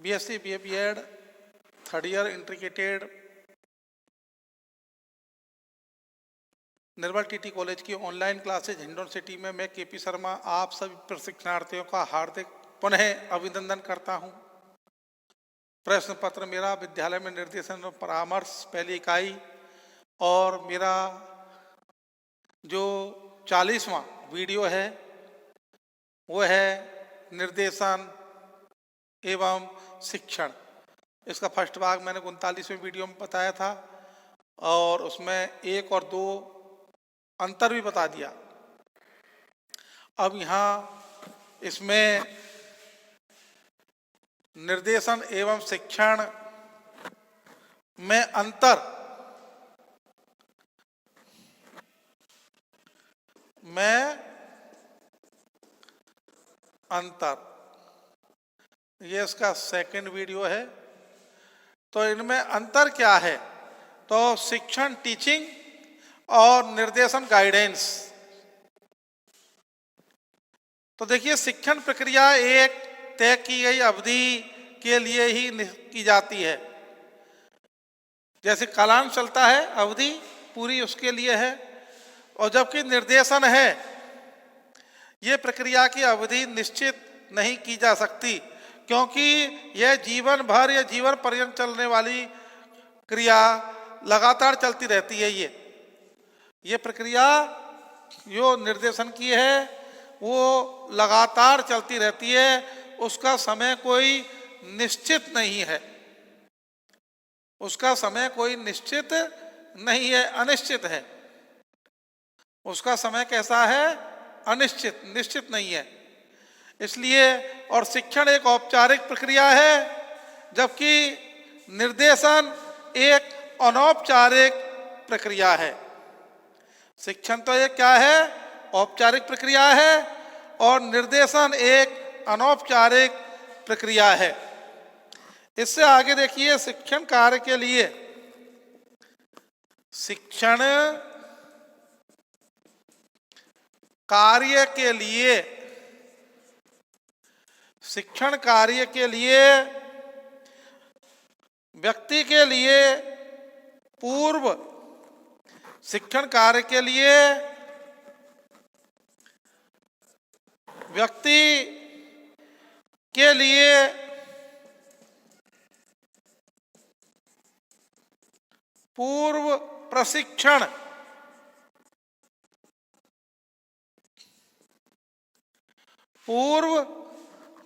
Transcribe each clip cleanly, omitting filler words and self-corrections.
BSc BA BEd third year integrated Nirmal TT college की online classes Hindaun city में मैं KP Sharma आप सभी प्रशिक्षणार्थियों का हार्दिक पुनः अभिनंदन करता हूं। प्रश्न पत्र मेरा विद्यालय में निर्देशन और परामर्श पहली इकाई और मेरा जो 40वां वीडियो है वो है निर्देशन एवं शिक्षण। इसका फर्स्ट भाग मैंने 39वें वीडियो में बताया था और उसमें 1 और 2 अंतर भी बता दिया। अब यहाँ इसमें निर्देशन एवं शिक्षण में अंतर ये इसका सेकंड वीडियो है। तो इनमें अंतर क्या है? तो शिक्षण टीचिंग और निर्देशन गाइडेंस। तो देखिए, शिक्षण प्रक्रिया एक तय की गई अवधि के लिए ही की जाती है। जैसे कालांश चलता है, अवधि पूरी उसके लिए है। और जबकि निर्देशन है, ये प्रक्रिया की अवधि निश्चित नहीं की जा सकती, क्योंकि यह जीवन भर या जीवन पर्यंत चलने वाली क्रिया लगातार चलती रहती है। ये प्रक्रिया जो निर्देशन की है वो लगातार चलती रहती है, उसका समय कोई निश्चित नहीं है, उसका समय कोई निश्चित नहीं है, अनिश्चित है। उसका समय कैसा है? अनिश्चित, निश्चित नहीं है। इसलिए और शिक्षण एक औपचारिक प्रक्रिया है, जबकि निर्देशन एक अनौपचारिक प्रक्रिया है। शिक्षण तो एक क्या है? औपचारिक प्रक्रिया है और निर्देशन एक अनौपचारिक प्रक्रिया है। इससे आगे देखिए, शिक्षण कार्य के लिए शिक्षण कार्य के लिए व्यक्ति के लिए पूर्व शिक्षण कार्य के लिए व्यक्ति के लिए पूर्व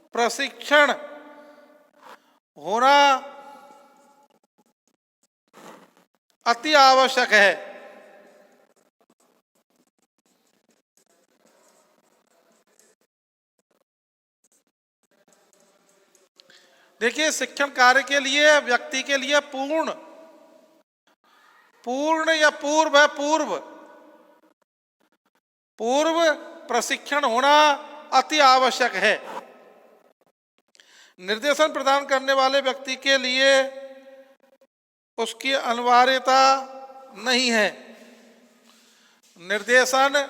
प्रशिक्षण होना अति आवश्यक है। देखिए, शिक्षण कार्य के लिए व्यक्ति के लिए पूर्ण या पूर्व है, पूर्व प्रशिक्षण होना अति आवश्यक है। निर्देशन प्रदान करने वाले व्यक्ति के लिए उसकी अनिवार्यता नहीं है। निर्देशन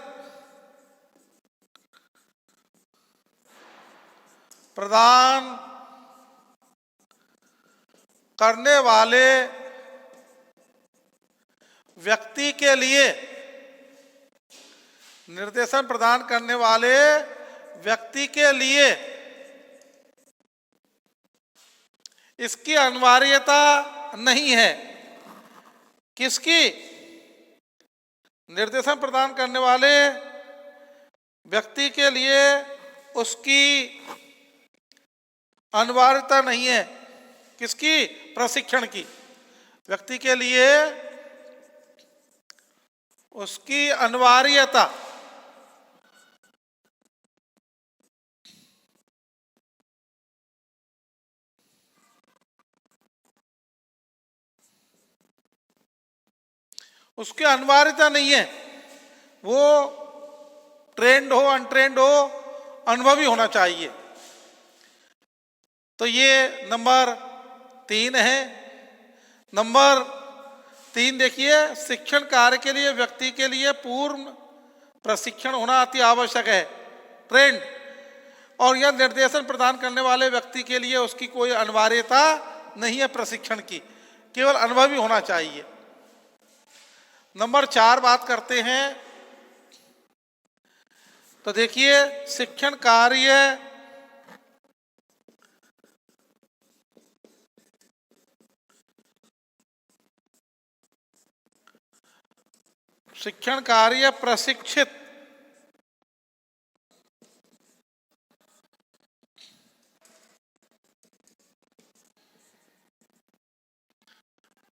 प्रदान करने वाले व्यक्ति के लिए निर्देशन प्रदान करने वाले व्यक्ति के लिए इसकी अनिवार्यता नहीं है। किसकी? निर्देशन प्रदान करने वाले व्यक्ति के लिए उसकी अनिवार्यता नहीं है। किसकी? प्रशिक्षण की। व्यक्ति के लिए उसकी अनिवार्यता नहीं है। वो ट्रेंड हो, अनट्रेंड हो, अनुभवी होना चाहिए। तो ये नंबर 3 है। नंबर 3 देखिए, शिक्षण कार्य के लिए व्यक्ति के लिए पूर्ण प्रशिक्षण होना अति आवश्यक है। ट्रेंड और यह निर्देशन प्रदान करने वाले व्यक्ति के लिए उसकी कोई अनिवार्यता नहीं है प्रशिक्षण की, केवल अनुभवी होना चाहिए। नंबर 4 बात करते हैं, तो देखिए शिक्षण कार्य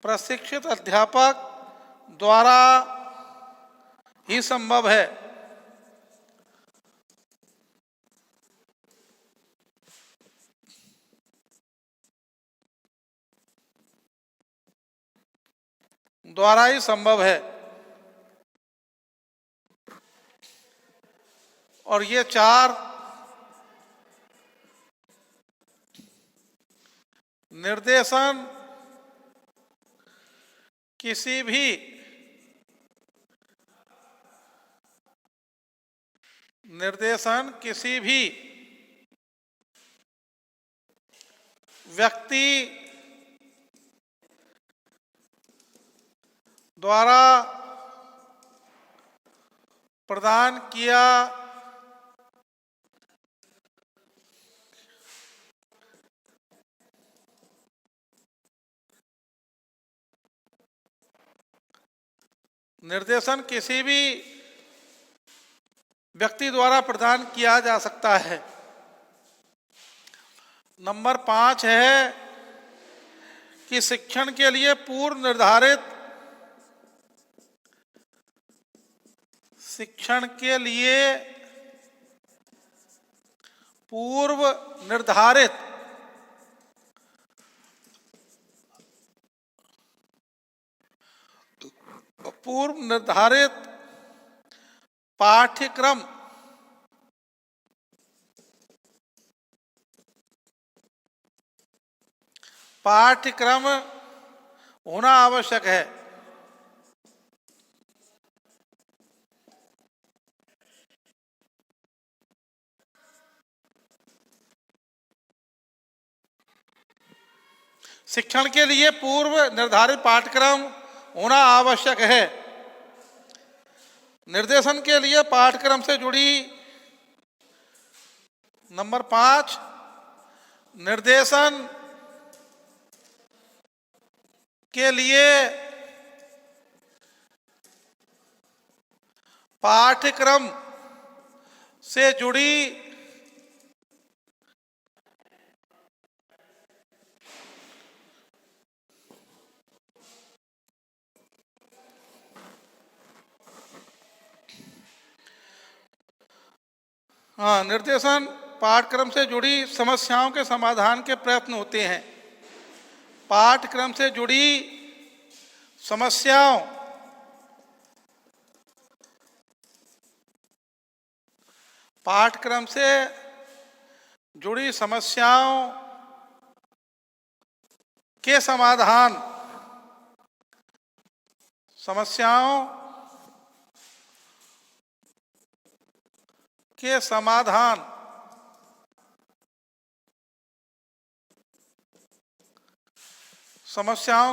प्रशिक्षित अध्यापक द्वारा ही संभव है। और ये 4 निर्देशन किसी भी व्यक्ति द्वारा प्रदान किया निर्देशन किसी भी व्यक्ति द्वारा प्रदान किया जा सकता है। नंबर 5 है कि शिक्षण के लिए पूर्व निर्धारित पाठ्यक्रम होना आवश्यक है। शिक्षण के लिए पूर्व निर्धारित पाठ्यक्रम होना आवश्यक है। निर्देशन के लिए पाठ्यक्रम से जुड़ी नंबर 5 निर्देशन के लिए पाठ्यक्रम से जुड़ी निर्देशन पाठ्यक्रम से जुड़ी समस्याओं के समाधान के प्रयत्न होते हैं। पाठ्यक्रम से जुड़ी समस्याओं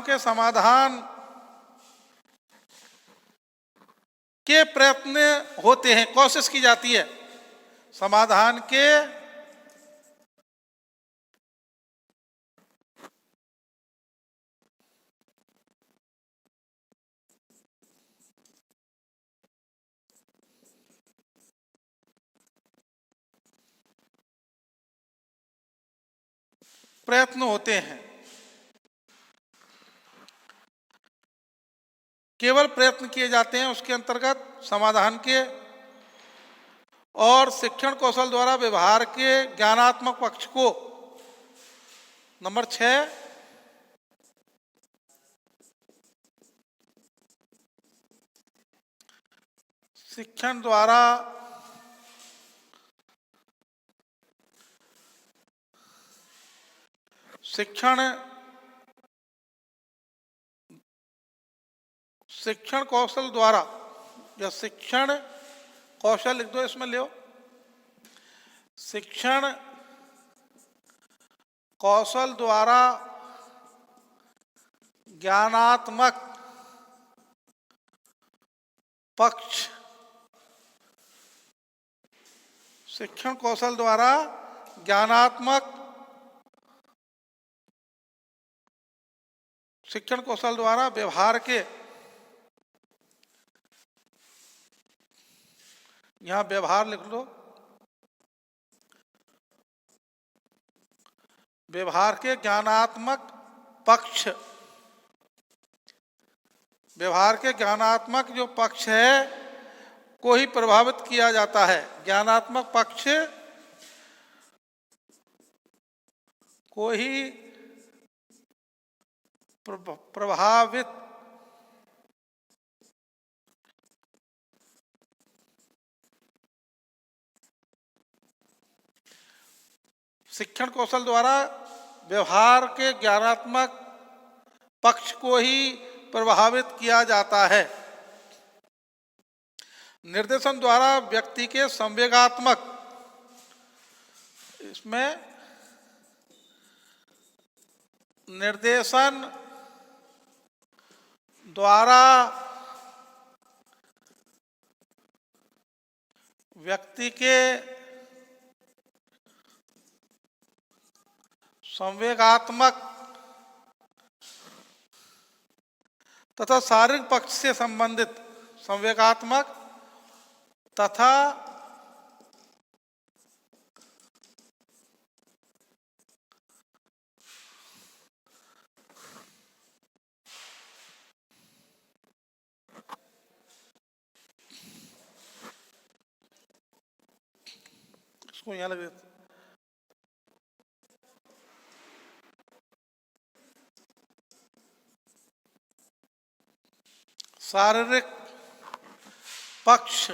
के समाधान के प्रयत्न होते हैं, कोशिश की जाती है समाधान के प्रयत्न होते हैं। केवल प्रयत्न किए जाते हैं, उसके अंतर्गत समाधान के और शिक्षण कौशल द्वारा व्यवहार के ज्ञानात्मक पक्ष को। नंबर 6 शिक्षण कौशल द्वारा, या शिक्षण कौशल लिख दो इसमें, ले शिक्षण कौशल द्वारा ज्ञानात्मक पक्ष, शिक्षण कौशल द्वारा ज्ञानात्मक, शिक्षण कौशल द्वारा व्यवहार के, यहां व्यवहार लिख लो, व्यवहार के ज्ञानात्मक पक्ष, व्यवहार के ज्ञानात्मक जो पक्ष है को ही प्रभावित किया जाता है। ज्ञानात्मक पक्ष को ही प्रभावित शिक्षण कौशल द्वारा व्यवहार के ज्ञानात्मक पक्ष को ही प्रभावित किया जाता है। निर्देशन द्वारा व्यक्ति के संवेगात्मक, इसमें निर्देशन द्वारा व्यक्ति के संवेगात्मक तथा शारीरिक पक्ष से संबंधित, संवेगात्मक तथा इसको यहां लग देते, शारीरिक पक्ष।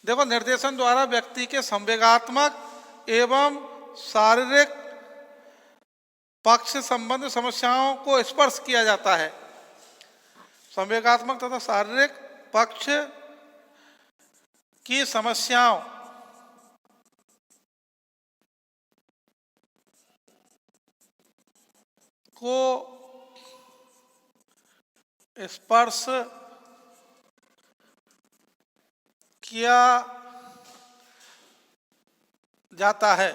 देखो, निर्देशन द्वारा व्यक्ति के संवेगात्मक एवं शारीरिक पक्ष से संबंधित समस्याओं को स्पर्श किया जाता है। संवेगात्मक तथा शारीरिक पक्ष की समस्याओं को स्पर्श किया जाता है।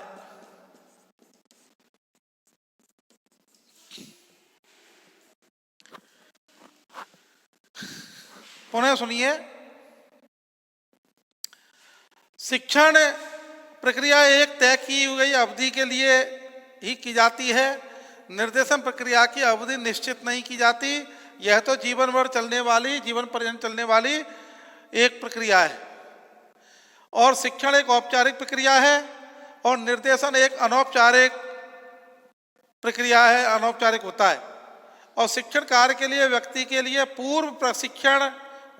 पुनः सुनिए, शिक्षण प्रक्रिया एक तय की गई अवधि के लिए ही की जाती है। निर्देशन प्रक्रिया की अवधि निश्चित नहीं की जाती। यह तो जीवन भर चलने वाली, जीवन पर्यंत चलने वाली एक प्रक्रिया है। और शिक्षण एक औपचारिक प्रक्रिया है और निर्देशन एक अनौपचारिक प्रक्रिया है, अनौपचारिक होता है। और शिक्षण कार्य के लिए व्यक्ति के लिए पूर्व प्रशिक्षण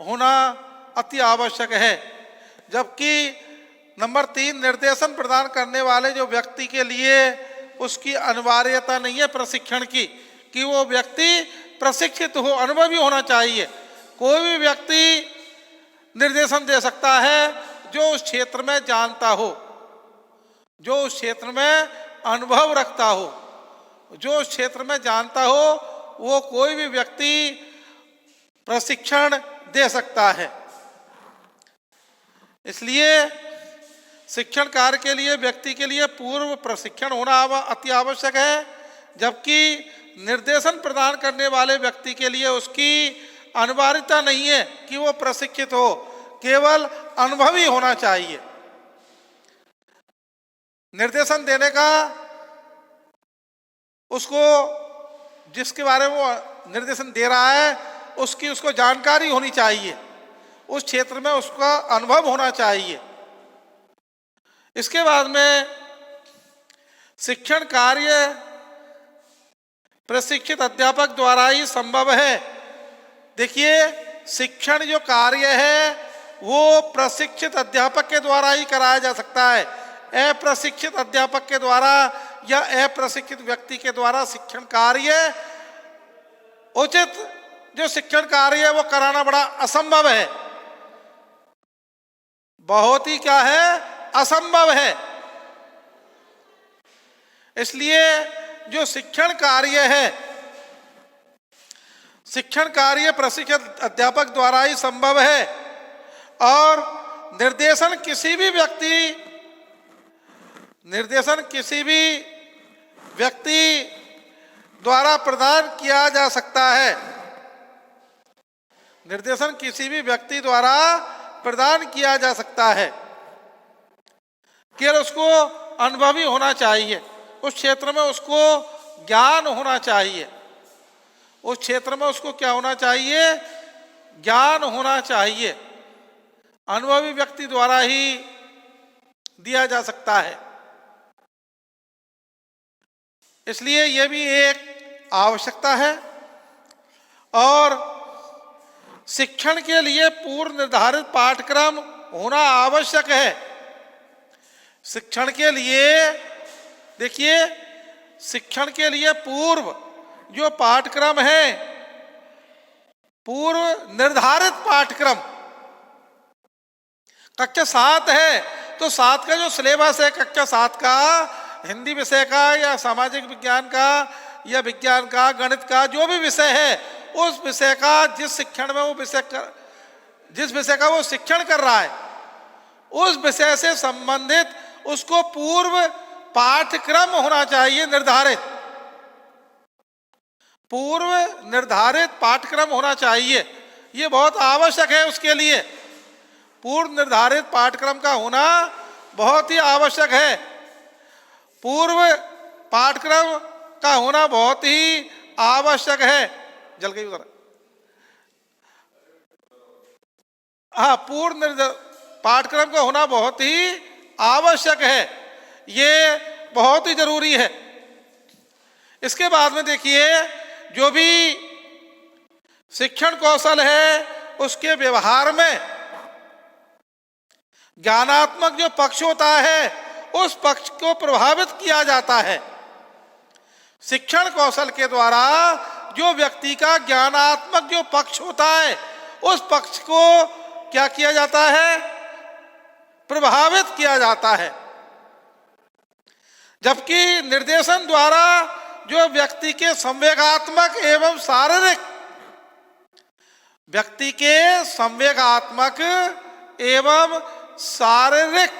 होना अति आवश्यक है। जबकि नंबर 3, निर्देशन प्रदान करने वाले जो व्यक्ति के लिए उसकी अनिवार्यता नहीं है प्रशिक्षण की, कि वो व्यक्ति प्रशिक्षित हो, अनुभवी होना चाहिए। कोई भी व्यक्ति निर्देशन दे सकता है जो उस क्षेत्र में जानता हो, जो उस क्षेत्र में अनुभव रखता हो, जो उस क्षेत्र में जानता हो, वो कोई भी व्यक्ति प्रशिक्षण दे सकता है। इसलिए शिक्षण कार्य के लिए व्यक्ति के लिए पूर्व प्रशिक्षण होना अति आवश्यक है। जबकि निर्देशन प्रदान करने वाले व्यक्ति के लिए उसकी अनिवार्यता नहीं है कि वो प्रशिक्षित हो, केवल अनुभवी होना चाहिए। निर्देशन देने का उसको, जिसके बारे में वो निर्देशन दे रहा है, उसको जानकारी होनी चाहिए, उस क्षेत्र में उसका अनुभव होना चाहिए। इसके बाद में शिक्षण कार्य प्रशिक्षित अध्यापक द्वारा ही संभव है। देखिए, शिक्षण जो कार्य है वो प्रशिक्षित अध्यापक के द्वारा ही कराया जा सकता है। अप्रशिक्षित अध्यापक के द्वारा या अप्रशिक्षित व्यक्ति के द्वारा शिक्षण कार्य, उचित जो शिक्षण कार्य है वो कराना बड़ा असंभव है। बहुत ही क्या है, असंभव है। इसलिए जो शिक्षण कार्य है, शिक्षण कार्य प्रशिक्षित अध्यापक द्वारा ही संभव है और निर्देशन किसी भी व्यक्ति द्वारा प्रदान किया जा सकता है। निर्देशन किसी भी व्यक्ति द्वारा प्रदान किया जा सकता है। केवल उसको अनुभवी होना चाहिए, उस क्षेत्र में उसको ज्ञान होना चाहिए, उस क्षेत्र में उसको क्या होना चाहिए? ज्ञान होना चाहिए। अनुभवी व्यक्ति द्वारा ही दिया जा सकता है। इसलिए यह भी एक आवश्यकता है। और शिक्षण के लिए पूर्व निर्धारित पाठ्यक्रम होना आवश्यक है। शिक्षण के लिए देखिए, शिक्षण के लिए पूर्व जो पाठ्यक्रम है, पूर्व निर्धारित पाठ्यक्रम, कक्षा 7 है तो 7 का जो सिलेबस है, कक्षा 7 का हिंदी विषय का या सामाजिक विज्ञान का या विज्ञान का, गणित का, जो भी विषय है, उस विषय का जिस विषय का वो शिक्षण कर रहा है, उस विषय से संबंधित उसको पूर्व पाठ्यक्रम होना चाहिए निर्धारित। पूर्व निर्धारित पाठ्यक्रम होना चाहिए, ये बहुत आवश्यक है। उसके लिए पूर्व निर्धारित पाठ्यक्रम का होना बहुत ही आवश्यक है। पूर्व पाठ्यक्रम का होना बहुत ही आवश्यक है। जल गई उधर। हाँ, पूर्व पाठ्यक्रम का होना बहुत ही आवश्यक है, ये बहुत ही जरूरी है। इसके बाद में देखिए, जो भी शिक्षण कौशल है उसके व्यवहार में ज्ञानात्मक जो पक्ष होता है, उस पक्ष को प्रभावित किया जाता है। शिक्षण कौशल के द्वारा जो व्यक्ति का ज्ञानात्मक जो पक्ष होता है, उस पक्ष को क्या किया जाता है? प्रभावित किया जाता है। जबकि निर्देशन द्वारा जो व्यक्ति के संवेगात्मक एवं शारीरिक, व्यक्ति के संवेगात्मक एवं शारीरिक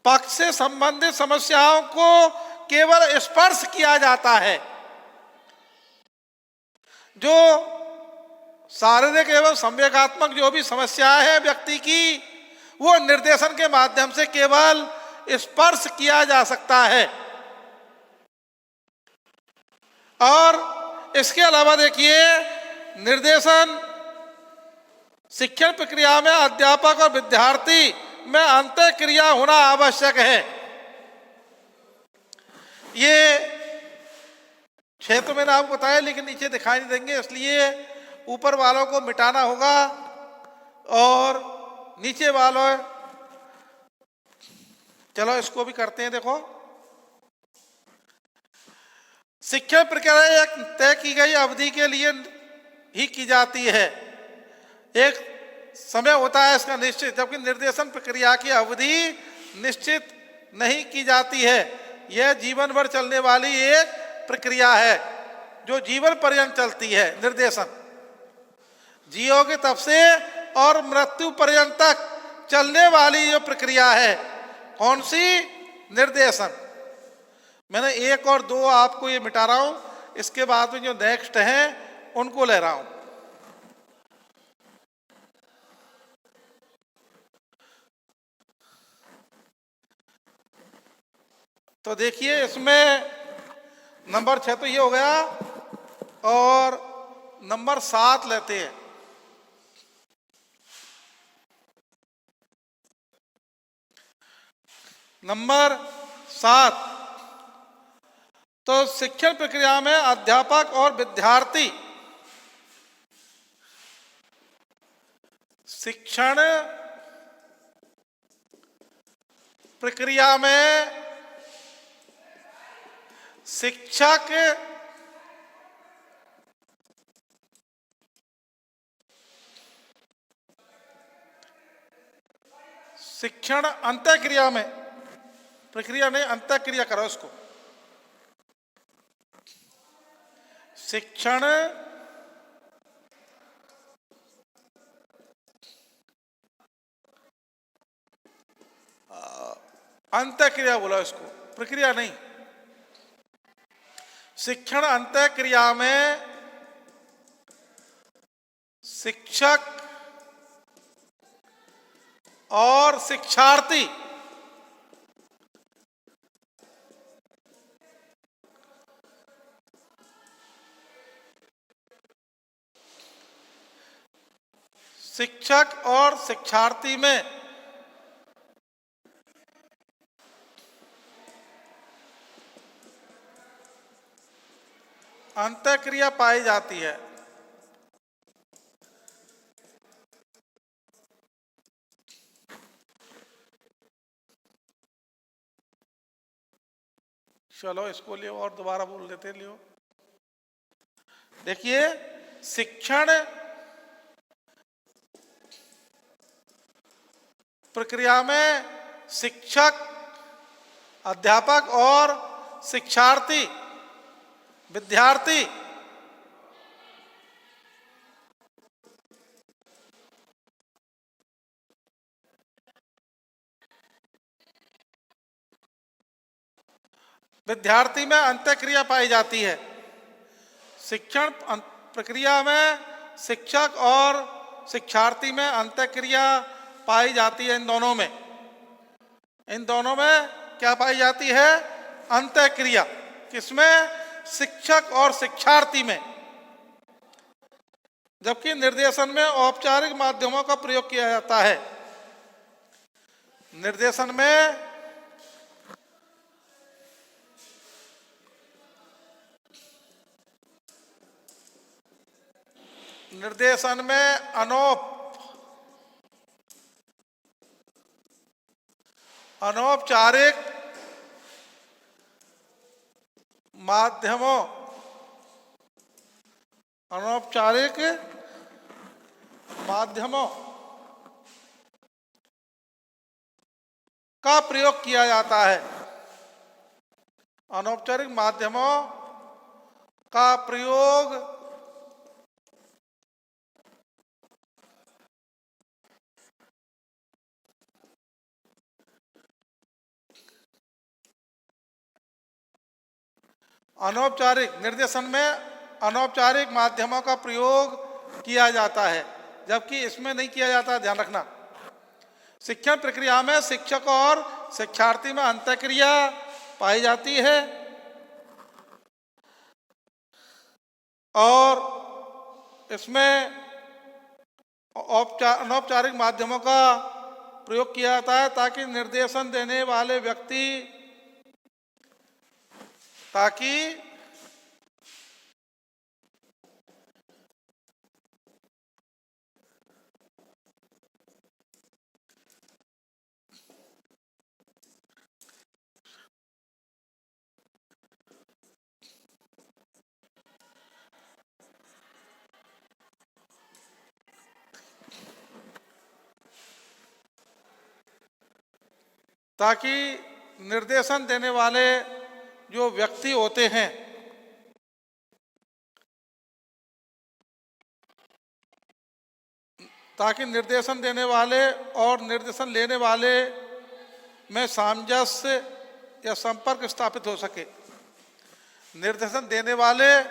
पक्ष से संबंधित समस्याओं को केवल स्पर्श किया जाता है। जो शारीरिक एवं संवेगात्मक जो भी समस्या है व्यक्ति की, वो निर्देशन के माध्यम से केवल स्पर्श किया जा सकता है। और इसके अलावा देखिए, निर्देशन शिक्षण प्रक्रिया में अध्यापक और विद्यार्थी में अंतर क्रिया होना आवश्यक है। ये क्षेत्र मैंने आपको बताया, लेकिन नीचे दिखाई नहीं देंगे, इसलिए ऊपर वालों को मिटाना होगा और नीचे वालों, चलो इसको भी करते हैं। देखो, शिक्षण प्रक्रिया एक तय की गई अवधि के लिए ही की जाती है, एक समय होता है इसका निश्चित, जबकि निर्देशन प्रक्रिया की अवधि निश्चित नहीं की जाती है। यह जीवन भर चलने वाली एक प्रक्रिया है, जो जीवन पर्यंत चलती है। निर्देशन जियोगे तब से और मृत्यु पर्यंत तक चलने वाली जो प्रक्रिया है, कौन सी? निर्देशन। मैंने 1 और 2 आपको ये मिटा रहा हूं, इसके बाद में जो नेक्स्ट हैं उनको ले रहा हूं। तो देखिए, इसमें नंबर 6 तो ये हो गया, और नंबर 7 लेते हैं। नंबर 7, तो शिक्षण प्रक्रिया में अध्यापक और विद्यार्थी, शिक्षण प्रक्रिया में शिक्षक शिक्षण अंतःक्रिया में, प्रक्रिया नहीं अंतःक्रिया करो इसको। शिक्षण अंतःक्रिया बोला इसको, प्रक्रिया नहीं। शिक्षण अंतःक्रिया में शिक्षक और शिक्षार्थी शिक्षक और शिक्षार्थी में अंतःक्रिया पाई जाती है। चलो इसको लियो और दोबारा बोल देते लियो। देखिए, शिक्षण प्रक्रिया में शिक्षक, अध्यापक और शिक्षार्थी, विद्यार्थी विद्यार्थी में अंतःक्रिया पाई जाती है। शिक्षण प्रक्रिया में शिक्षक और शिक्षार्थी में अंतःक्रिया पाई जाती है। इन दोनों में क्या पाई जाती है? अंतःक्रिया। किसमें? शिक्षक और शिक्षार्थी में। जबकि निर्देशन में औपचारिक माध्यमों का प्रयोग किया जाता है। निर्देशन में अनौपचारिक माध्यमों का प्रयोग किया जाता है। अनौपचारिक माध्यमों का प्रयोग अनौपचारिक निर्देशन में अनौपचारिक माध्यमों का प्रयोग किया जाता है, जबकि इसमें नहीं किया जाता। ध्यान रखना, शिक्षण प्रक्रिया में शिक्षक और शिक्षार्थी में अंतःक्रिया पाई जाती है और इसमें अनौपचारिक माध्यमों का प्रयोग किया जाता है ताकि निर्देशन देने वाले व्यक्ति ताकि निर्देशन देने वाले जो व्यक्ति होते हैं ताकि निर्देशन देने वाले और निर्देशन लेने वाले में सामंजस्य या संपर्क स्थापित हो सके। निर्देशन देने वाले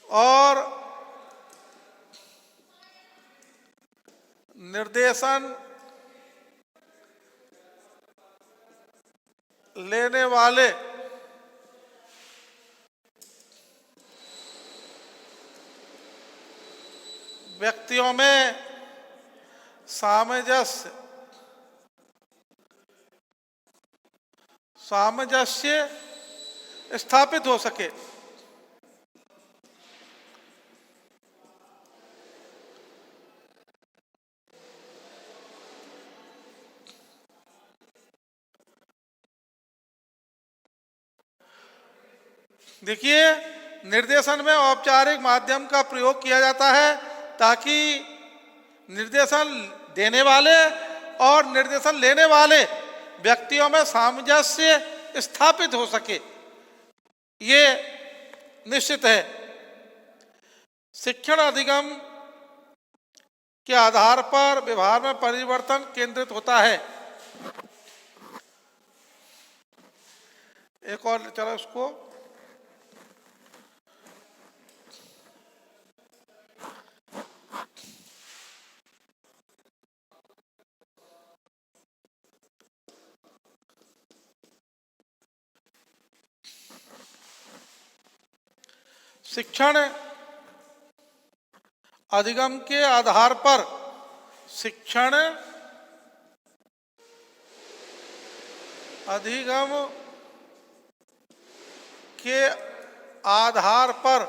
और निर्देशन लेने वाले व्यक्तियों में सामंजस्य स्थापित हो सके। देखिए, निर्देशन में औपचारिक माध्यम का प्रयोग किया जाता है ताकि निर्देशन देने वाले और निर्देशन लेने वाले व्यक्तियों में सामंजस्य स्थापित हो सके, ये निश्चित है। शिक्षण अधिगम के आधार पर व्यवहार में परिवर्तन केंद्रित होता है। एक और चलो उसको, शिक्षण अधिगम के आधार पर, शिक्षण अधिगम के आधार पर,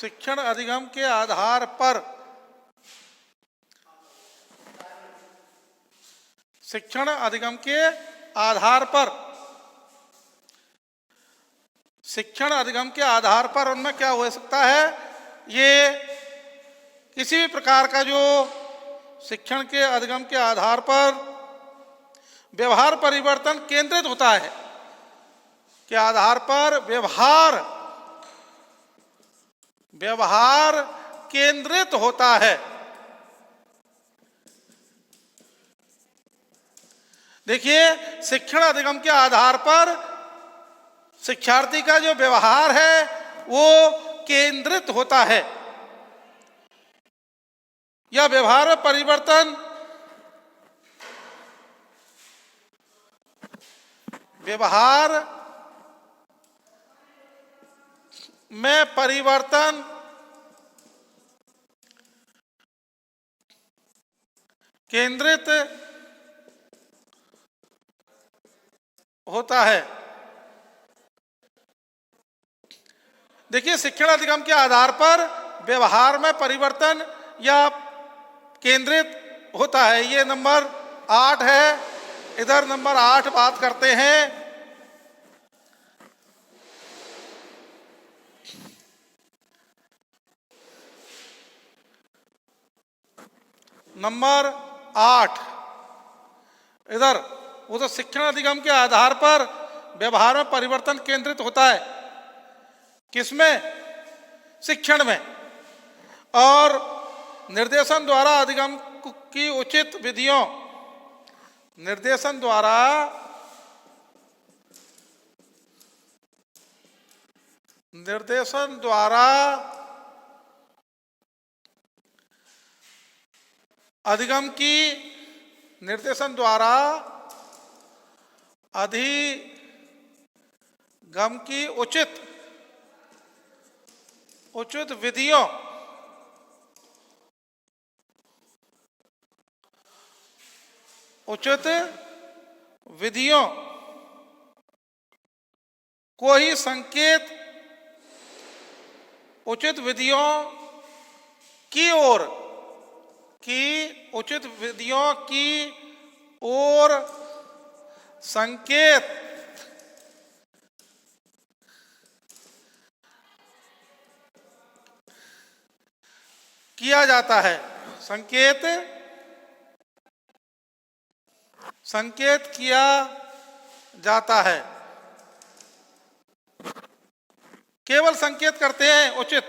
शिक्षण अधिगम के आधार पर, शिक्षण अधिगम के आधार पर, शिक्षण अधिगम के आधार पर उनमें क्या हो सकता है, ये किसी भी प्रकार का जो शिक्षण के अधिगम के आधार पर व्यवहार परिवर्तन केंद्रित होता है, के आधार पर व्यवहार केंद्रित होता है। देखिए, शिक्षण अधिगम के आधार पर शिक्षार्थी का जो व्यवहार है वो केंद्रित होता है। यह व्यवहार में परिवर्तन, व्यवहार में परिवर्तन केंद्रित होता है। देखिए, शिक्षण अधिगम के आधार पर व्यवहार में परिवर्तन या केंद्रित होता है, ये नंबर 8 है। इधर नंबर 8 बात करते हैं नंबर 8, इधर वो तो शिक्षण अधिगम के आधार पर व्यवहार में परिवर्तन केंद्रित होता है, किसमें, शिक्षण में, और निर्देशन द्वारा अधिगम की उचित विधियों, निर्देशन द्वारा अधिगम की, निर्देशन द्वारा अधिगम की उचित विधियों, उचित विधियों को ही संकेत, उचित विधियों की ओर, उचित विधियों की ओर संकेत किया जाता है, संकेत किया जाता है। केवल संकेत करते हैं उचित।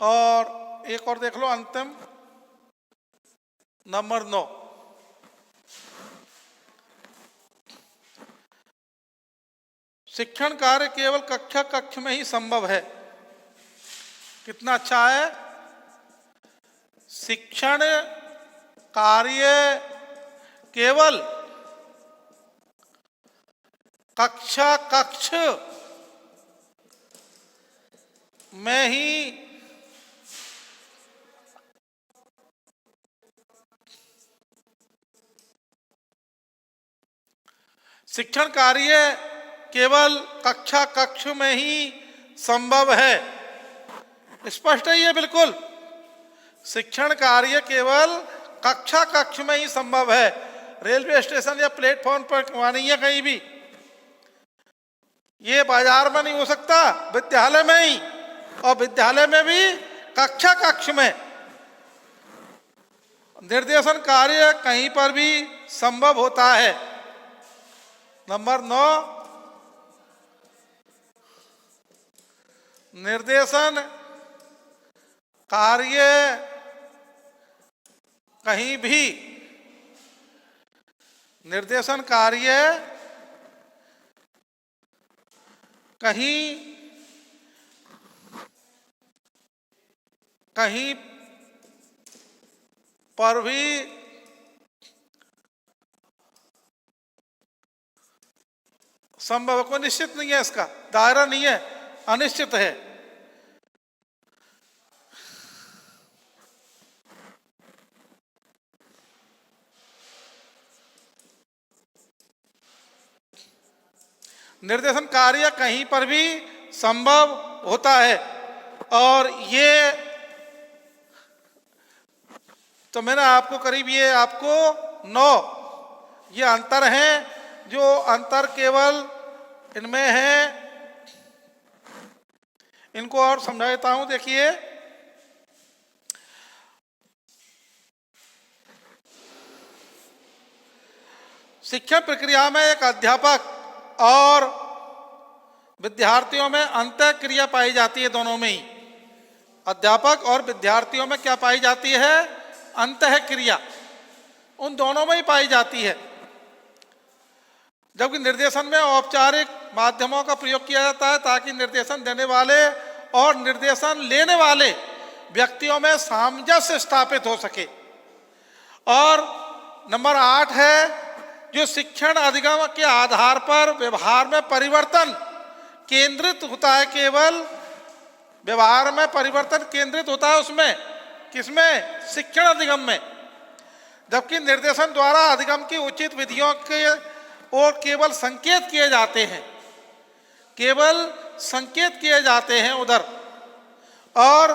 और एक और देख लो, अंतिम नंबर 9, शिक्षण कार्य केवल कक्ष में ही संभव है। कितना अच्छा है, शिक्षण कार्य केवल कक्ष में ही शिक्षण कार्य केवल कक्ष में ही संभव है। स्पष्ट है ये बिल्कुल, शिक्षण कार्य केवल कक्ष में ही संभव है। रेलवे स्टेशन या प्लेटफॉर्म पर नहीं है कहीं भी। ये बाजार में नहीं हो सकता, विद्यालय में ही, और विद्यालय में भी कक्षा कक्ष में। निर्देशन कार्य कहीं पर भी संभव होता है। नंबर 9, निर्देशन कार्य कहीं भी, निर्देशन कार्य कहीं पर भी संभव, को निश्चित नहीं है, इसका दायरा नहीं है, अनिश्चित है। निर्देशन कार्य कहीं पर भी संभव होता है। और ये तो मैंने आपको करीब ये आपको 9 ये अंतर हैं, जो अंतर केवल इनमें है। इनको और समझा देता हूं। देखिए, शिक्षण प्रक्रिया में एक अध्यापक और विद्यार्थियों में अंतः क्रिया पाई जाती है। दोनों में ही, अध्यापक और विद्यार्थियों में क्या पाई जाती है? अंतः क्रिया, उन दोनों में ही पाई जाती है। जबकि निर्देशन में औपचारिक माध्यमों का प्रयोग किया जाता है ताकि निर्देशन देने वाले और निर्देशन लेने वाले व्यक्तियों में सामंजस्य स्थापित हो सके। और नंबर 8 है, जो शिक्षण अधिगम के आधार पर व्यवहार में परिवर्तन केंद्रित होता है। केवल व्यवहार में परिवर्तन केंद्रित होता है, उसमें किसमें? शिक्षण अधिगम में। जबकि निर्देशन द्वारा अधिगम की उचित विधियों के और केवल संकेत किए जाते हैं, केवल संकेत किए जाते हैं उधर। और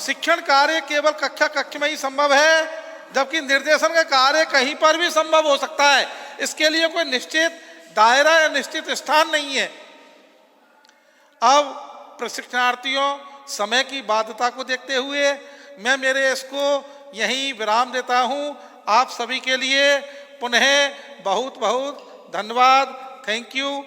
शिक्षण कार्य केवल कक्षा कक्ष में ही संभव है, जबकि निर्देशन का कार्य कहीं पर भी संभव हो सकता है। इसके लिए कोई निश्चित दायरा या निश्चित स्थान नहीं है। अब प्रशिक्षणार्थियों, समय की बाध्यता को देखते हुए मैं मेरे इसको यहीं विराम देता हूं। आप सभी के लिए पुनः बहुत बहुत धन्यवाद। Thank you.